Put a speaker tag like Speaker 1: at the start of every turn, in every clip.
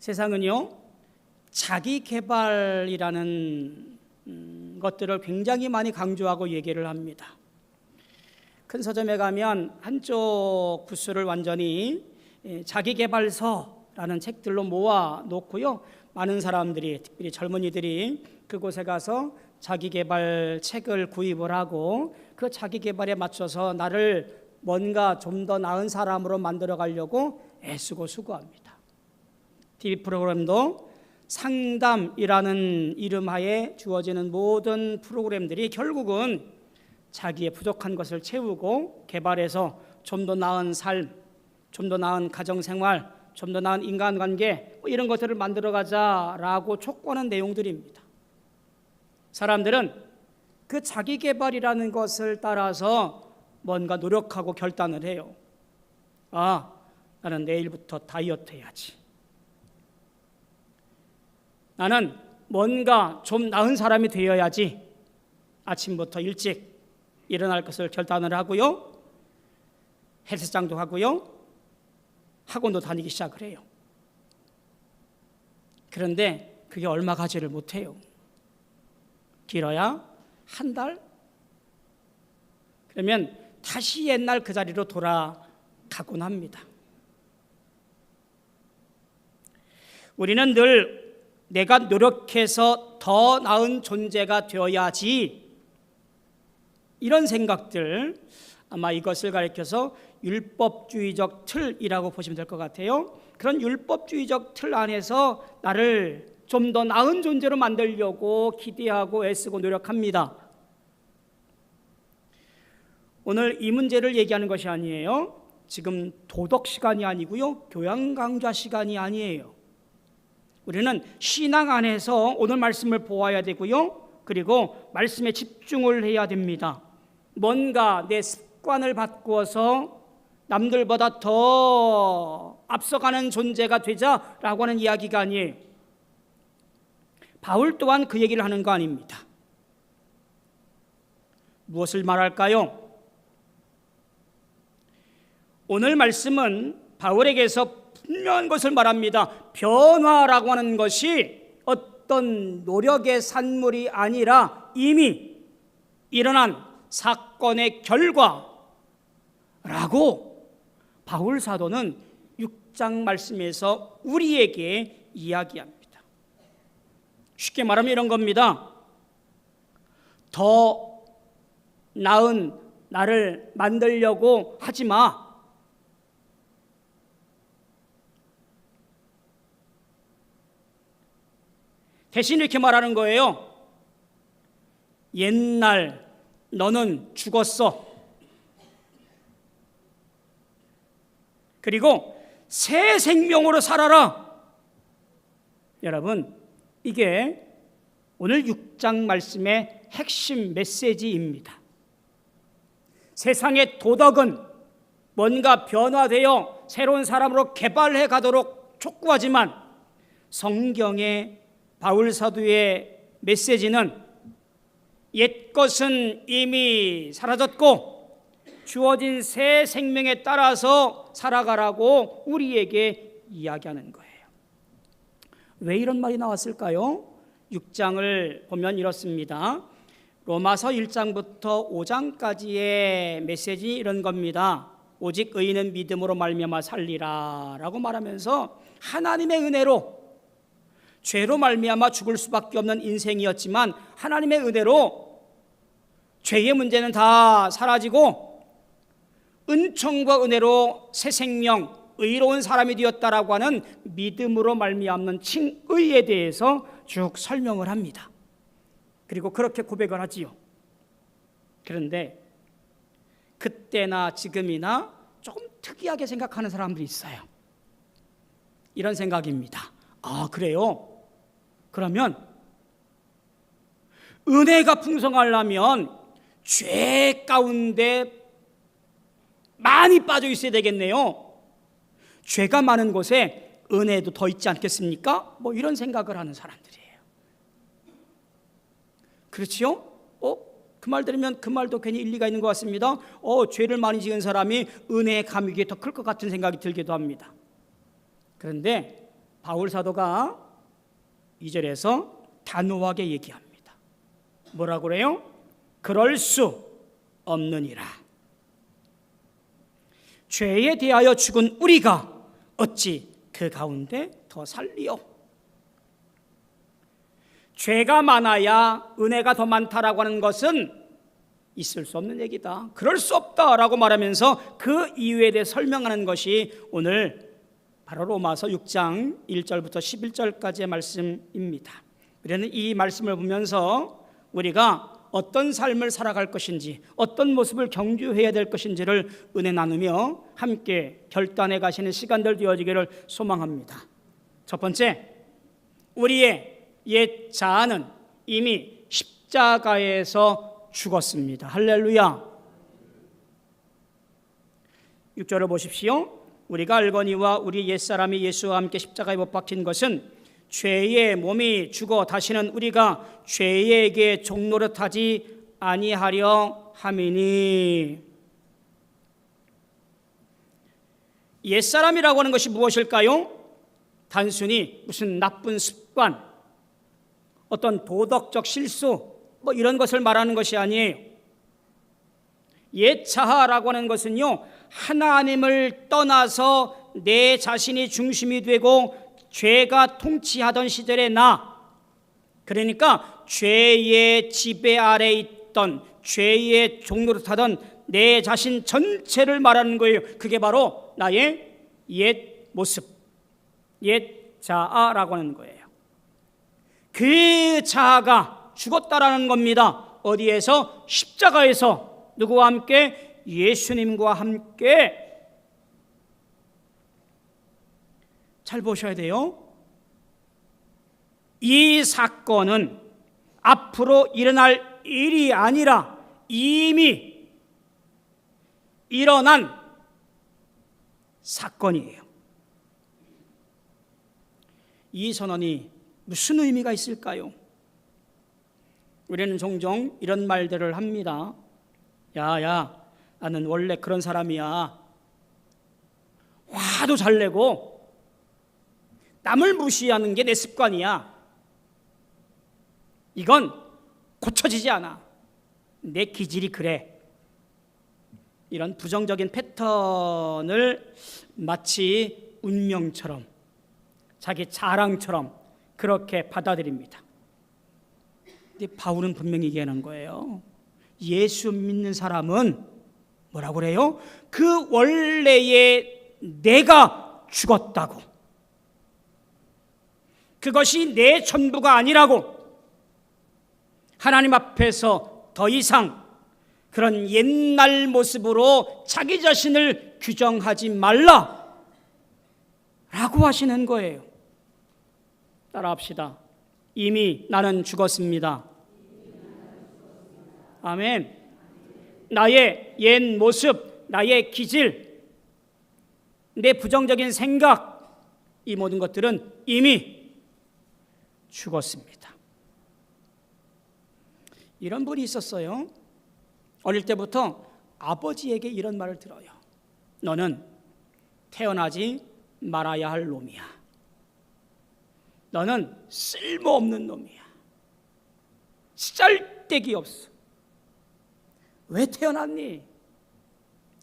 Speaker 1: 세상은요, 자기 개발이라는 것들을 굉장히 많이 강조하고 얘기를 합니다. 큰 서점에 가면 한쪽 부스를 완전히 자기 개발서라는 책들로 모아 놓고요, 많은 사람들이, 특별히 젊은이들이 그곳에 가서 자기 개발 책을 구입을 하고 그 자기 개발에 맞춰서 나를 뭔가 좀 더 나은 사람으로 만들어 가려고 애쓰고 수고합니다. TV 프로그램도 상담이라는 이름하에 주어지는 모든 프로그램들이 결국은 자기의 부족한 것을 채우고 개발해서 좀 더 나은 삶, 좀 더 나은 가정생활, 좀 더 나은 인간관계, 이런 것들을 만들어가자라고 촉구하는 내용들입니다. 사람들은 그 자기 개발이라는 것을 따라서 뭔가 노력하고 결단을 해요. 나는 내일부터 다이어트 해야지. 나는 뭔가 좀 나은 사람이 되어야지. 아침부터 일찍 일어날 것을 결단을 하고요, 헬스장도 가고요, 학원도 다니기 시작을 해요. 그런데 그게 얼마 가지를 못해요. 길어야 한 달? 그러면 다시 옛날 그 자리로 돌아가곤 합니다. 우리는 늘 내가 노력해서 더 나은 존재가 되어야지, 이런 생각들, 아마 이것을 가리켜서 율법주의적 틀이라고 보시면 될 것 같아요. 그런 율법주의적 틀 안에서 나를 좀 더 나은 존재로 만들려고 기대하고 애쓰고 노력합니다. 오늘 이 문제를 얘기하는 것이 아니에요. 지금 도덕 시간이 아니고요, 교양 강좌 시간이 아니에요. 우리는 신앙 안에서 오늘 말씀을 보아야 되고요, 그리고 말씀에 집중을 해야 됩니다. 뭔가 내 습관을 바꾸어서 남들보다 더 앞서가는 존재가 되자라고 하는 이야기가 아니에요. 바울 또한 그 얘기를 하는 거 아닙니다. 무엇을 말할까요? 오늘 말씀은 바울에게서 분명한 것을 말합니다. 변화라고 하는 것이 어떤 노력의 산물이 아니라 이미 일어난 사건의 결과라고 바울 사도는 6장 말씀에서 우리에게 이야기합니다. 쉽게 말하면 이런 겁니다. 더 나은 나를 만들려고 하지 마. 대신 이렇게 말하는 거예요. 옛날 너는 죽었어. 그리고 새 생명으로 살아라. 여러분, 이게 오늘 6장 말씀의 핵심 메시지입니다. 세상의 도덕은 뭔가 변화되어 새로운 사람으로 개발해 가도록 촉구하지만 성경의 바울 사도의 메시지는 옛것은 이미 사라졌고 주어진 새 생명에 따라서 살아가라고 우리에게 이야기하는 거예요. 왜 이런 말이 나왔을까요? 6장을 보면 이렇습니다. 로마서 1장부터 5장까지의 메시지 이런 겁니다. 오직 의인은 믿음으로 말미암아 살리라 라고 말하면서 하나님의 은혜로 죄로 말미암아 죽을 수밖에 없는 인생이었지만 하나님의 은혜로 죄의 문제는 다 사라지고 은총과 은혜로 새 생명, 의로운 사람이 되었다라고 하는 믿음으로 말미암는 칭의에 대해서 쭉 설명을 합니다. 그리고 그렇게 고백을 하지요. 그런데 그때나 지금이나 조금 특이하게 생각하는 사람들이 있어요. 이런 생각입니다. 그래요? 그러면 은혜가 풍성하려면 죄 가운데 많이 빠져 있어야 되겠네요. 죄가 많은 곳에 은혜도 더 있지 않겠습니까? 이런 생각을 하는 사람들이에요. 그렇지요? 그 말 들으면 그 말도 괜히 일리가 있는 것 같습니다. 죄를 많이 지은 사람이 은혜의 감격이 더 클 것 같은 생각이 들기도 합니다. 그런데 바울 사도가 2절에서 단호하게 얘기합니다. 뭐라고 그래요? 그럴 수 없느니라. 죄에 대하여 죽은 우리가 어찌 그 가운데 더 살리요? 죄가 많아야 은혜가 더 많다라고 하는 것은 있을 수 없는 얘기다. 그럴 수 없다라고 말하면서 그 이유에 대해 설명하는 것이 오늘 바로 로마서 6장 1절부터 11절까지의 말씀입니다. 우리는 이 말씀을 보면서 우리가 어떤 삶을 살아갈 것인지, 어떤 모습을 경주해야 될 것인지를 은혜 나누며 함께 결단해 가시는 시간들 되어지기를 소망합니다. 첫 번째, 우리의 옛 자아는 이미 십자가에서 죽었습니다. 할렐루야. 6절을 보십시오. 우리가 알거니와 우리 옛사람이 예수와 함께 십자가에 못 박힌 것은 죄의 몸이 죽어 다시는 우리가 죄에게 종노릇하지 아니하려 함이니. 옛사람이라고 하는 것이 무엇일까요? 단순히 무슨 나쁜 습관, 어떤 도덕적 실수 이런 것을 말하는 것이 아니에요. 옛 자아라고 하는 것은요, 하나님을 떠나서 내 자신이 중심이 되고 죄가 통치하던 시절의 나, 그러니까 죄의 지배 아래 있던, 죄의 종노릇하던 내 자신 전체를 말하는 거예요. 그게 바로 나의 옛 모습, 옛 자아라고 하는 거예요. 그 자아가 죽었다라는 겁니다. 어디에서? 십자가에서. 누구와 함께? 예수님과 함께. 잘 보셔야 돼요. 이 사건은 앞으로 일어날 일이 아니라 이미 일어난 사건이에요. 이 선언이 무슨 의미가 있을까요? 우리는 종종 이런 말들을 합니다. 야, 나는 원래 그런 사람이야. 화도 잘 내고 남을 무시하는 게 내 습관이야. 이건 고쳐지지 않아. 내 기질이 그래. 이런 부정적인 패턴을 마치 운명처럼, 자기 자랑처럼 그렇게 받아들입니다. 근데 바울은 분명히 얘기하는 거예요. 예수 믿는 사람은 뭐라고 그래요? 그 원래의 내가 죽었다고. 그것이 내 전부가 아니라고. 하나님 앞에서 더 이상 그런 옛날 모습으로 자기 자신을 규정하지 말라 라고 하시는 거예요. 따라합시다. 이미 나는 죽었습니다. 아멘. 나의 옛 모습, 나의 기질, 내 부정적인 생각, 이 모든 것들은 이미 죽었습니다. 이런 분이 있었어요. 어릴 때부터 아버지에게 이런 말을 들어요. 너는 태어나지 말아야 할 놈이야. 너는 쓸모없는 놈이야. 쓸데기 없어. 왜 태어났니?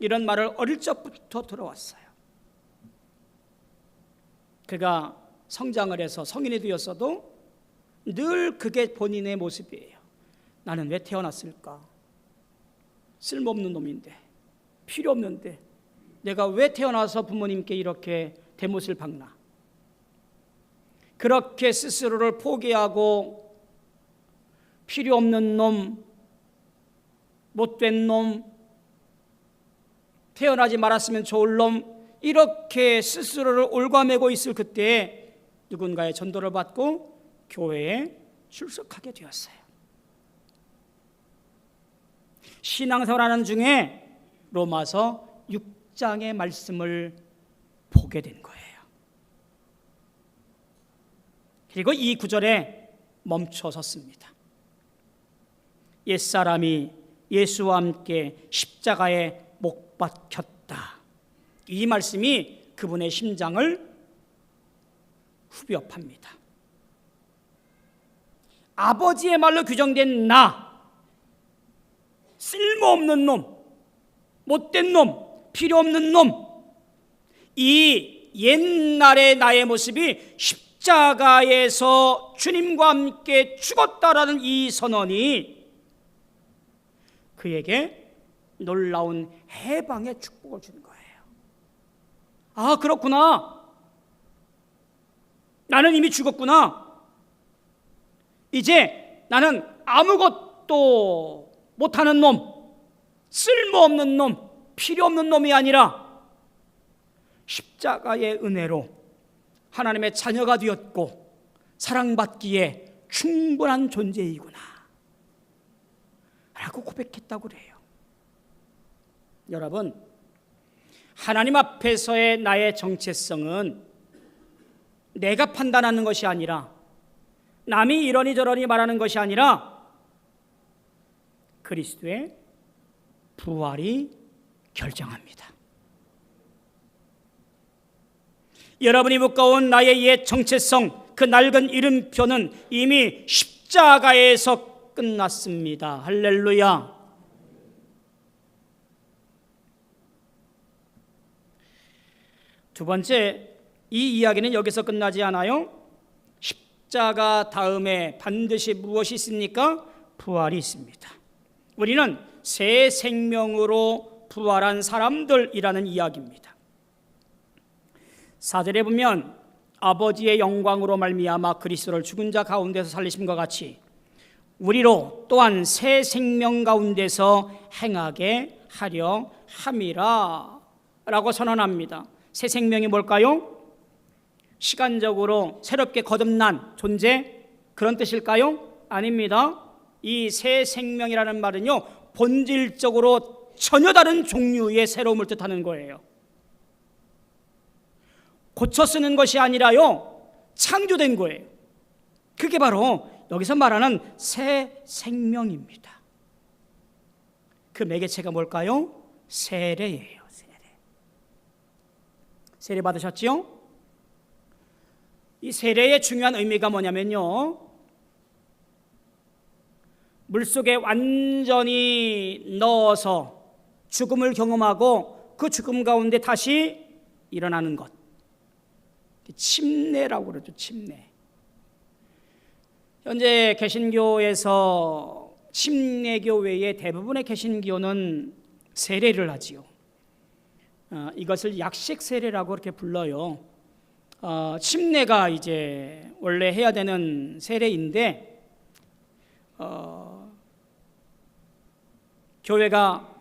Speaker 1: 이런 말을 어릴 적부터 들어왔어요. 그가 성장을 해서 성인이 되었어도 늘 그게 본인의 모습이에요. 나는 왜 태어났을까? 쓸모없는 놈인데, 필요 없는데 내가 왜 태어나서 부모님께 이렇게 대못을 박나? 그렇게 스스로를 포기하고 필요 없는 놈, 못된 놈, 태어나지 말았으면 좋을 놈, 이렇게 스스로를 올가매고 있을 그때에 누군가의 전도를 받고 교회에 출석하게 되었어요. 신앙생활하는 중에 로마서 6장의 말씀을 보게 된 거예요. 그리고 이 구절에 멈춰 섰습니다. 옛사람이 예수와 함께 십자가에 못 박혔다. 이 말씀이 그분의 심장을 후벼팝니다. 아버지의 말로 규정된 나, 쓸모없는 놈, 못된 놈, 필요 없는 놈, 이 옛날의 나의 모습이 십자가에서 주님과 함께 죽었다라는 이 선언이 그에게 놀라운 해방의 축복을 주는 거예요. 아, 그렇구나. 나는 이미 죽었구나. 이제 나는 아무것도 못하는 놈, 쓸모없는 놈, 필요 없는 놈이 아니라 십자가의 은혜로 하나님의 자녀가 되었고 사랑받기에 충분한 존재이구나 라고 고백했다고 그래요. 여러분, 하나님 앞에서의 나의 정체성은 내가 판단하는 것이 아니라, 남이 이러니 저러니 말하는 것이 아니라 그리스도의 부활이 결정합니다. 여러분이 묵과온 나의 옛 정체성, 그 낡은 이름표는 이미 십자가에서 끝났습니다. 할렐루야. 두 번째, 이 이야기는 여기서 끝나지 않아요. 십자가 다음에 반드시 무엇이 있습니까? 부활이 있습니다. 우리는 새 생명으로 부활한 사람들이라는 이야기입니다. 4절에 보면 아버지의 영광으로 말미암아 그리스도를 죽은 자 가운데서 살리심과 같이 우리로 또한 새 생명 가운데서 행하게 하려 함이라 라고 선언합니다. 새 생명이 뭘까요? 시간적으로 새롭게 거듭난 존재, 그런 뜻일까요? 아닙니다. 이 새 생명이라는 말은요, 본질적으로 전혀 다른 종류의 새로움을 뜻하는 거예요. 고쳐 쓰는 것이 아니라요, 창조된 거예요. 그게 바로 여기서 말하는 새 생명입니다. 그 매개체가 뭘까요? 세례예요. 세례 받으셨지요? 이 세례의 중요한 의미가 뭐냐면요, 물속에 완전히 넣어서 죽음을 경험하고 그 죽음 가운데 다시 일어나는 것, 침례라고 그러죠. 침례. 현재 개신교에서 침례교 외에 대부분의 개신교는 세례를 하지요. 이것을 약식 세례라고 그렇게 불러요. 침례가 이제 원래 해야 되는 세례인데, 교회가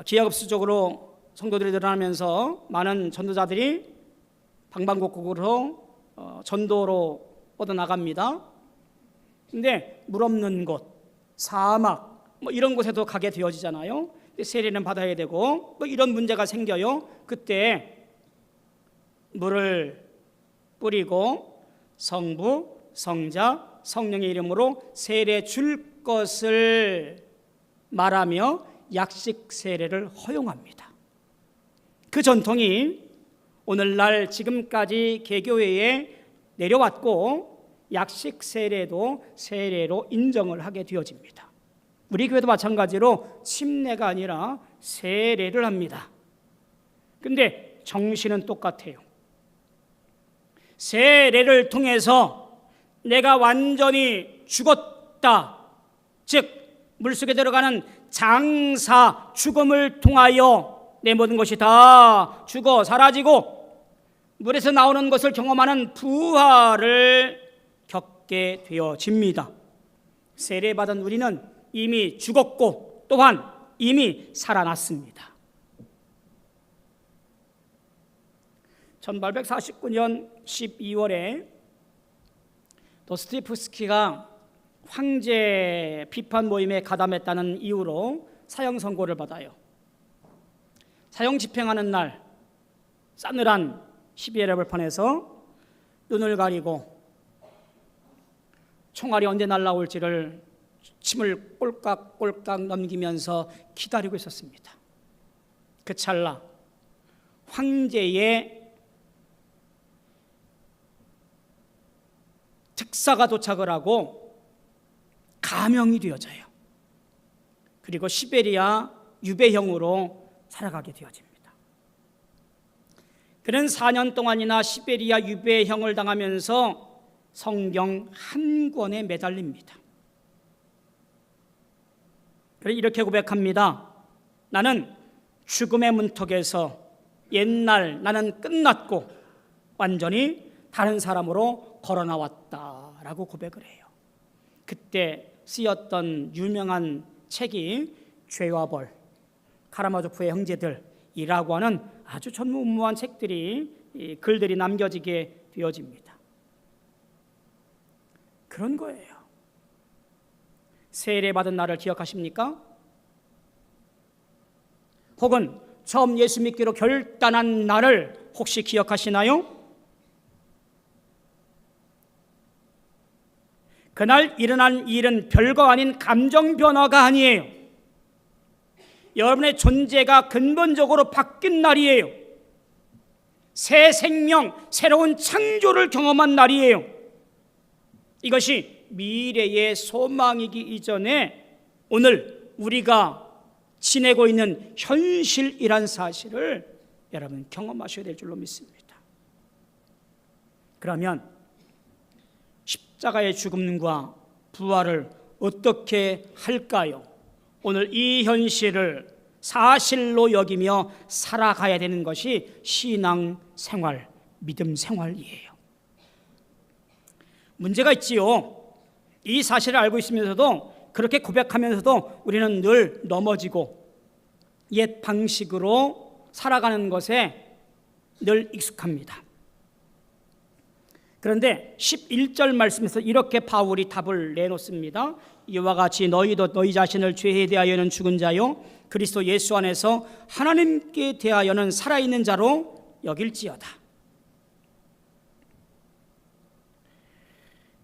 Speaker 1: 기하급수적으로 성도들이 늘어나면서 많은 전도자들이 방방곡곡으로 전도로 뻗어나갑니다. 근데 물 없는 곳, 사막 뭐 이런 곳에도 가게 되어지잖아요. 세례는 받아야 되고 뭐 이런 문제가 생겨요. 그때 물을 뿌리고 성부, 성자, 성령의 이름으로 세례 줄 것을 말하며 약식 세례를 허용합니다. 그 전통이 오늘날 지금까지 개교회에 내려왔고 약식 세례도 세례로 인정을 하게 되어집니다. 우리 교회도 마찬가지로 침례가 아니라 세례를 합니다. 근데 정신은 똑같아요. 세례를 통해서 내가 완전히 죽었다, 즉 물속에 들어가는 장사, 죽음을 통하여 내 모든 것이 다 죽어 사라지고 물에서 나오는 것을 경험하는 부활을 겪게 되어집니다. 세례받은 우리는 이미 죽었고 또한 이미 살아났습니다. 1849년 12월에 도스토옙스키가 황제 비판 모임에 가담했다는 이유로 사형 선고를 받아요. 사형 집행하는 날 싸늘한 시베리아 벌판에서 눈을 가리고 총알이 언제 날아올지를 침을 꼴깍꼴깍 넘기면서 기다리고 있었습니다. 그 찰나, 황제의 특사가 도착을 하고 가명이 되어져요. 그리고 시베리아 유배형으로 살아가게 되어집니다. 그는 4년 동안이나 시베리아 유배형을 당하면서 성경 한 권에 매달립니다. 그래서 이렇게 고백합니다. 나는 죽음의 문턱에서 옛날 나는 끝났고 완전히 다른 사람으로 걸어나왔다라고 고백을 해요. 그때 쓰였던 유명한 책이 죄와 벌, 카라마조프의 형제들이라고 하는 아주 전무후무한 책들이, 글들이 남겨지게 되어집니다. 그런 거예요. 세례받은 날을 기억하십니까? 혹은 처음 예수 믿기로 결단한 날을 혹시 기억하시나요? 그날 일어난 일은 별거 아닌 감정 변화가 아니에요. 여러분의 존재가 근본적으로 바뀐 날이에요. 새 생명, 새로운 창조를 경험한 날이에요. 이것이 미래의 소망이기 이전에 오늘 우리가 지내고 있는 현실이란 사실을 여러분 경험하셔야 될 줄로 믿습니다. 그러면 십자가의 죽음과 부활을 어떻게 할까요? 오늘 이 현실을 사실로 여기며 살아가야 되는 것이 신앙 생활, 믿음 생활이에요. 문제가 있지요. 이 사실을 알고 있으면서도 그렇게 고백하면서도 우리는 늘 넘어지고 옛 방식으로 살아가는 것에 늘 익숙합니다. 그런데 11절 말씀에서 이렇게 바울이 답을 내놓습니다. 이와 같이 너희도 너희 자신을 죄에 대하여는 죽은 자요 그리스도 예수 안에서 하나님께 대하여는 살아있는 자로 여길지어다.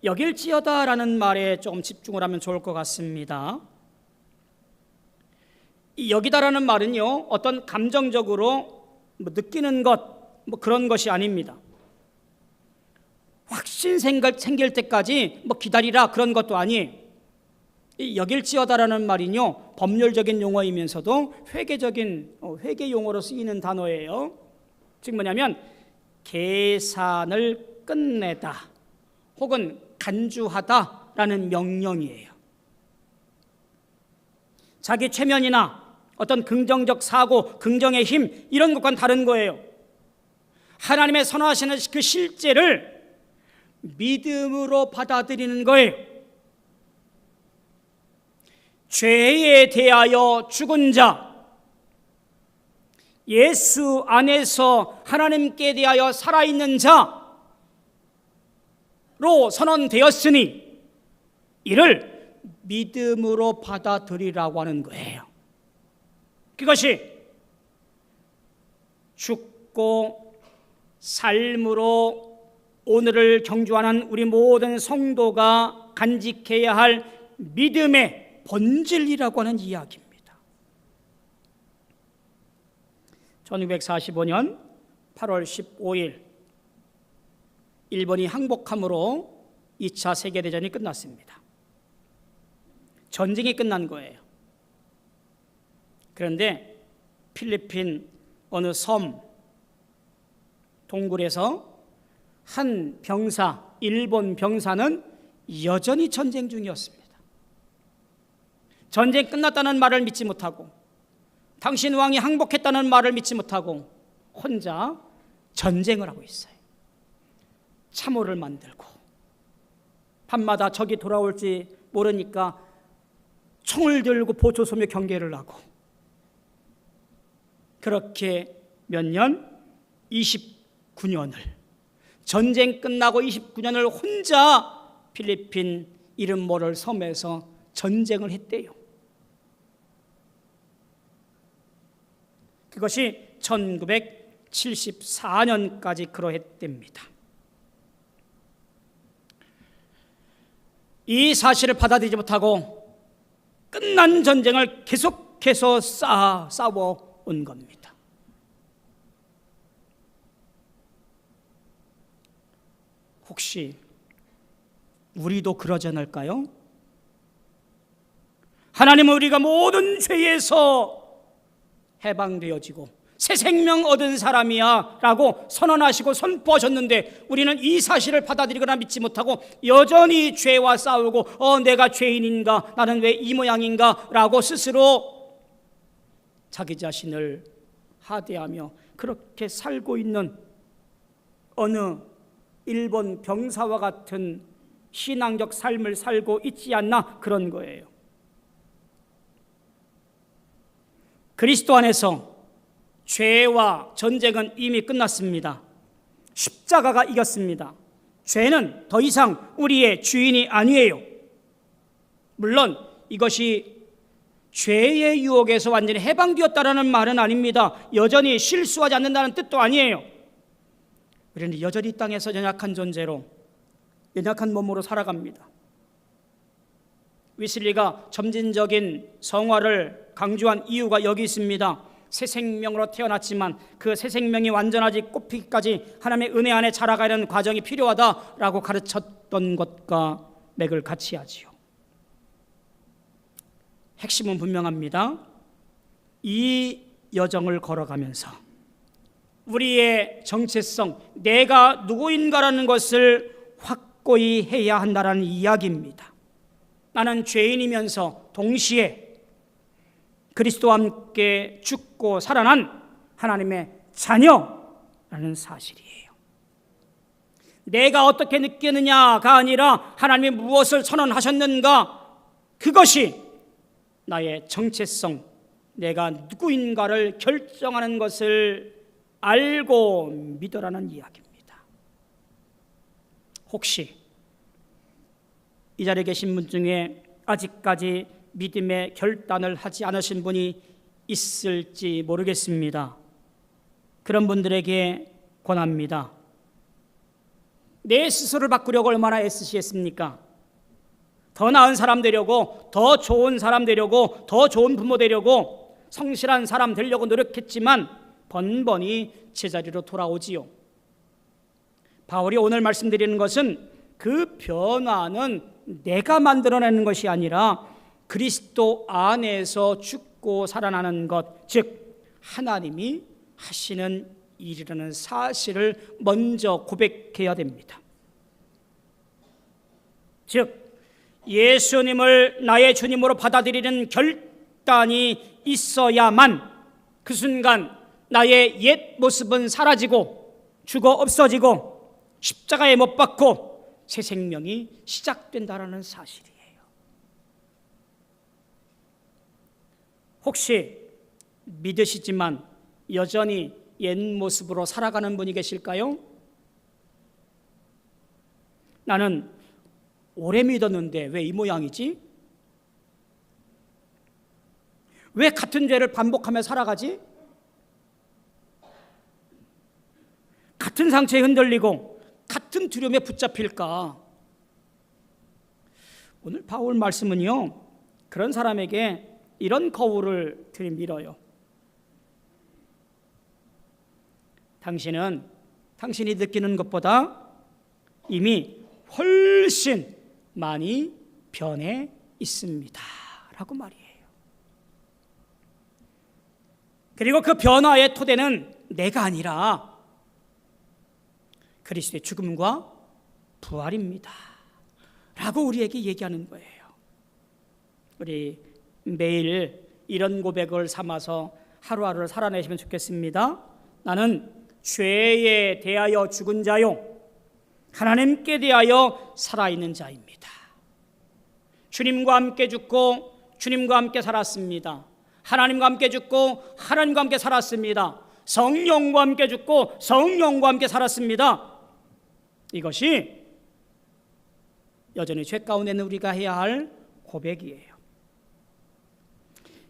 Speaker 1: 여길지어다라는 말에 조금 집중을 하면 좋을 것 같습니다. 이 여기다라는 말은요, 어떤 감정적으로 느끼는 것 그런 것이 아닙니다. 확신 생길 때까지 기다리라 그런 것도 아니에요. 이 여길지어다라는 말은요, 법률적인 용어이면서도 회계 용어로 쓰이는 단어예요. 즉 뭐냐면 계산을 끝내다 혹은 간주하다라는 명령이에요. 자기 최면이나 어떤 긍정적 사고, 긍정의 힘 이런 것과는 다른 거예요. 하나님의 선하시는 그 실제를 믿음으로 받아들이는 거예요. 죄에 대하여 죽은 자, 예수 안에서 하나님께 대하여 살아있는 자로 선언되었으니 이를 믿음으로 받아들이라고 하는 거예요. 그것이 죽고 삶으로 오늘을 경주하는 우리 모든 성도가 간직해야 할 믿음의 본질이라고 하는 이야기입니다. 1945년 8월 15일 일본이 항복함으로 2차 세계대전이 끝났습니다. 전쟁이 끝난 거예요. 그런데 필리핀 어느 섬 동굴에서 한 병사, 일본 병사는 여전히 전쟁 중이었습니다. 전쟁 끝났다는 말을 믿지 못하고 당신 왕이 항복했다는 말을 믿지 못하고 혼자 전쟁을 하고 있어요. 참호를 만들고 밤마다 적이 돌아올지 모르니까 총을 들고 보초 쏘며 경계를 하고 그렇게 몇 년? 29년을 전쟁 끝나고 29년을 혼자 필리핀 이름 모를 섬에서 전쟁을 했대요. 그것이 1974년까지 그러했답니다. 이 사실을 받아들이지 못하고 끝난 전쟁을 계속해서 싸워온 겁니다. 혹시 우리도 그러지 않을까요? 하나님은 우리가 모든 죄에서 해방되어지고 새 생명 얻은 사람이야 라고 선언하시고 선포하셨는데 우리는 이 사실을 받아들이거나 믿지 못하고 여전히 죄와 싸우고 내가 죄인인가, 나는 왜 이 모양인가 라고 스스로 자기 자신을 하대하며 그렇게 살고 있는 어느 일본 병사와 같은 신앙적 삶을 살고 있지 않나, 그런 거예요. 그리스도 안에서 죄와 전쟁은 이미 끝났습니다. 십자가가 이겼습니다. 죄는 더 이상 우리의 주인이 아니에요. 물론 이것이 죄의 유혹에서 완전히 해방되었다는 말은 아닙니다. 여전히 실수하지 않는다는 뜻도 아니에요. 우리는 여전히 이 땅에서 연약한 존재로, 연약한 몸으로 살아갑니다. 웨슬리가 점진적인 성화를 강조한 이유가 여기 있습니다. 새 생명으로 태어났지만 그 새 생명이 완전하지 꽃피기까지 하나님의 은혜 안에 자라가는 과정이 필요하다라고 가르쳤던 것과 맥을 같이 하지요. 핵심은 분명합니다. 이 여정을 걸어가면서 우리의 정체성, 내가 누구인가라는 것을 확고히 해야 한다는 이야기입니다. 나는 죄인이면서 동시에 그리스도와 함께 죽고 살아난 하나님의 자녀라는 사실이에요. 내가 어떻게 느끼느냐가 아니라 하나님이 무엇을 선언하셨는가, 그것이 나의 정체성, 내가 누구인가를 결정하는 것을 알고 믿으라는 이야기입니다. 혹시 이 자리에 계신 분 중에 아직까지 믿음의 결단을 하지 않으신 분이 있을지 모르겠습니다. 그런 분들에게 권합니다. 내 스스로를 바꾸려고 얼마나 애쓰시겠습니까? 더 나은 사람 되려고, 더 좋은 사람 되려고, 더 좋은 부모 되려고, 성실한 사람 되려고 노력했지만 번번이 제자리로 돌아오지요. 바울이 오늘 말씀드리는 것은 그 변화는 내가 만들어내는 것이 아니라 그리스도 안에서 죽고 살아나는 것, 즉 하나님이 하시는 일이라는 사실을 먼저 고백해야 됩니다. 즉 예수님을 나의 주님으로 받아들이는 결단이 있어야만 그 순간 나의 옛 모습은 사라지고 죽어 없어지고 십자가에 못 박고 새 생명이 시작된다라는 사실이에요. 혹시 믿으시지만 여전히 옛 모습으로 살아가는 분이 계실까요? 나는 오래 믿었는데 왜 이 모양이지? 왜 같은 죄를 반복하며 살아가지? 같은 상처에 흔들리고 같은 두려움에 붙잡힐까? 오늘 바울 말씀은요, 그런 사람에게 이런 거울을 들이밀어요. 당신은 당신이 느끼는 것보다 이미 훨씬 많이 변해 있습니다 라고 말이에요. 그리고 그 변화의 토대는 내가 아니라 그리스도의 죽음과 부활입니다 라고 우리에게 얘기하는 거예요. 우리 매일 이런 고백을 삼아서 하루하루를 살아내시면 좋겠습니다. 나는 죄에 대하여 죽은 자요, 하나님께 대하여 살아있는 자입니다. 주님과 함께 죽고 주님과 함께 살았습니다. 하나님과 함께 죽고 하나님과 함께 살았습니다. 성령과 함께 죽고 성령과 함께 살았습니다. 이것이 여전히 죄 가운데 있는 우리가 해야 할 고백이에요.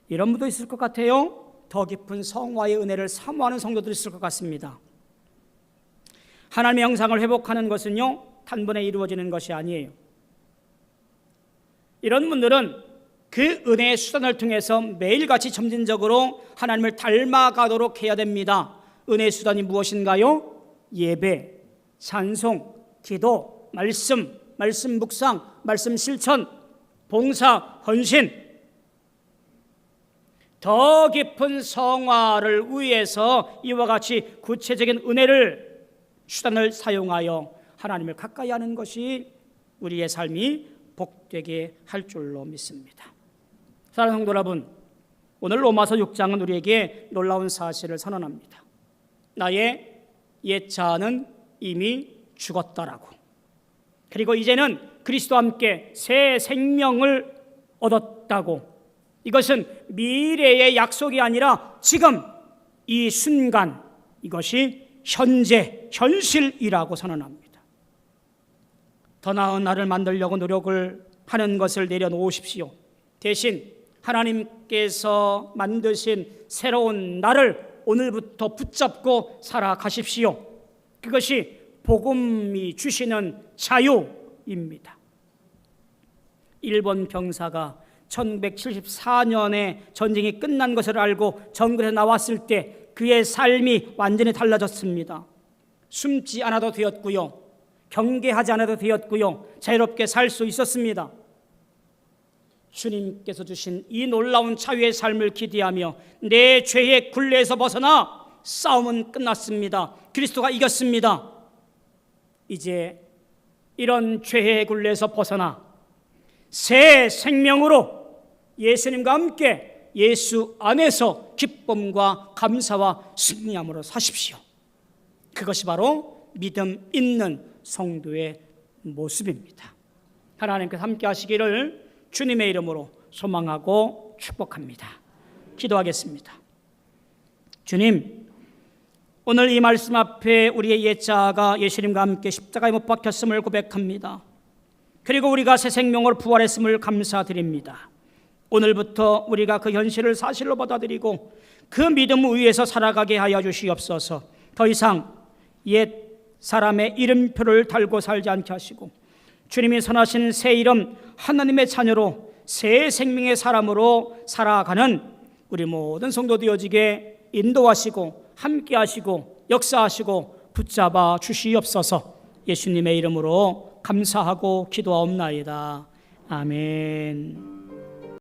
Speaker 1: 이런 분도 있을 것 같아요. 더 깊은 성화의 은혜를 사모하는 성도들이 있을 것 같습니다. 하나님의 형상을 회복하는 것은요, 단번에 이루어지는 것이 아니에요. 이런 분들은 그 은혜의 수단을 통해서 매일같이 점진적으로 하나님을 닮아가도록 해야 됩니다. 은혜의 수단이 무엇인가요? 예배, 찬송, 기도, 말씀, 말씀 묵상, 말씀 실천, 봉사, 헌신, 더 깊은 성화를 위해서 이와 같이 구체적인 은혜를, 수단을 사용하여 하나님을 가까이 하는 것이 우리의 삶이 복되게 할 줄로 믿습니다. 사랑하는 성도 여러분, 오늘 로마서 6장은 우리에게 놀라운 사실을 선언합니다. 나의 옛자는 이미 죽었다라고. 그리고 이제는 그리스도와 함께 새 생명을 얻었다고. 이것은 미래의 약속이 아니라 지금 이 순간, 이것이 현재, 현실이라고 선언합니다. 더 나은 나를 만들려고 노력을 하는 것을 내려놓으십시오. 대신 하나님께서 만드신 새로운 나를 오늘부터 붙잡고 살아가십시오. 그것이 복음이 주시는 자유입니다. 일본 병사가 1974년에 전쟁이 끝난 것을 알고 정글에 나왔을 때 그의 삶이 완전히 달라졌습니다. 숨지 않아도 되었고요, 경계하지 않아도 되었고요, 자유롭게 살 수 있었습니다. 주님께서 주신 이 놀라운 자유의 삶을 기대하며 내 죄의 굴레에서 벗어나 싸움은 끝났습니다. 그리스도가 이겼습니다. 이제 이런 죄의 굴레에서 벗어나 새 생명으로 예수님과 함께 예수 안에서 기쁨과 감사와 승리함으로 사십시오. 그것이 바로 믿음 있는 성도의 모습입니다. 하나님께서 함께 하시기를 주님의 이름으로 소망하고 축복합니다. 기도하겠습니다. 주님, 오늘 이 말씀 앞에 우리의 옛자가 예수님과 함께 십자가에 못 박혔음을 고백합니다. 그리고 우리가 새 생명으로 부활했음을 감사드립니다. 오늘부터 우리가 그 현실을 사실로 받아들이고 그 믿음 위에서 살아가게 하여 주시옵소서. 더 이상 옛 사람의 이름표를 달고 살지 않게 하시고 주님이 선하신 새 이름 하나님의 자녀로 새 생명의 사람으로 살아가는 우리 모든 성도 되어지게 인도하시고 함께 하시고 역사하시고 붙잡아 주시옵소서. 예수님의 이름으로 감사하고 기도하옵나이다. 아멘.